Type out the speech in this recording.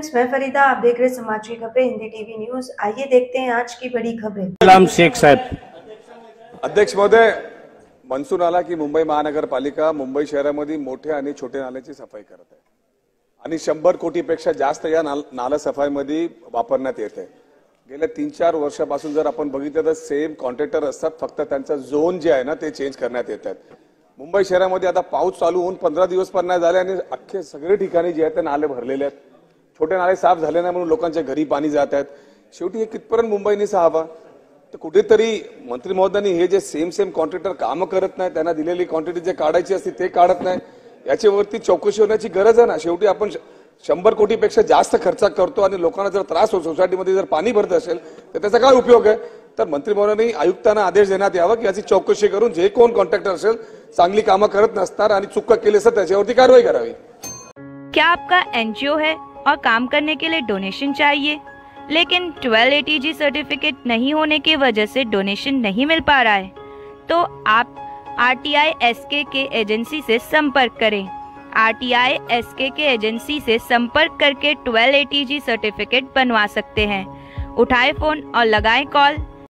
Friends, मैं फरीदा, आप देख रहे समाज की खबरें हिंदी टीवी न्यूज। आइए देखते हैं आज की बड़ी खबरें। सलाम शेख साहेब। अध्यक्ष महोदय, मनसून आला की मुंबई महानगरपालिका मुंबई शहरामध्ये मोठ्या आणि छोटे नाल्याची सफाई करत आहे आणि 100 कोटीपेक्षा जास्त या नाला सफाईमध्ये वापरण्यात येत आहे। गेल्या 3-4 वर्षापासून जर आपण बघितलं तर सेम कॉन्ट्रॅक्टर असतात, फक्त त्यांचा झोन जे आहे ना ते चेंज करण्यात येत आहेत। मुंबई शहरामध्ये आता पाऊस चालू होऊन 15 दिवस पण नाही झाले आणि अख्खे सगळे ठिकाणी जे आहेत ते नाले भरलेले आहेत। छोटे नाले साफ झाले नाही म्हणून लोकांच्या घरी पाणी जात आहेत। शेवटी हे कितपर्यंत मुंबईने साहावा? तर कुठेतरी मंत्री महोदयांनी हे जे सेम कॉन्ट्रॅक्टर काम करत नाही, त्यांना दिलेली क्वांटिटी जे काढायची असते ते काढत नाही, याच्यावरती चौकशी होण्याची गरज आहे ना। शेवटी आपण 100 कोटीपेक्षा जास्त खर्च करतो आणि लोकांना जर त्रास होतो, सोसायटीमध्ये जर पाणी भरत असेल तर त्याचा काय उपयोग आहे? तर मंत्री महोदयांनी आयुक्तांना आदेश देण्यात यावा की याची चौकशी करून जे कोण कॉन्ट्रॅक्टर असेल चांगली कामं करत नसतात आणि चूक केली असेल त्याच्यावरती कारवाई करावी। क्या आपका एनजीओ है और काम करने के लिए डोनेशन चाहिए, लेकिन 1280G सर्टिफिकेट नहीं होने की वजह से डोनेशन नहीं मिल पा रहा है, तो आप RTI SKK एजेंसी से संपर्क करें। RTI SKK एजेंसी से संपर्क करके 1280G सर्टिफिकेट बनवा सकते हैं। उठाए फोन और लगाएं कॉल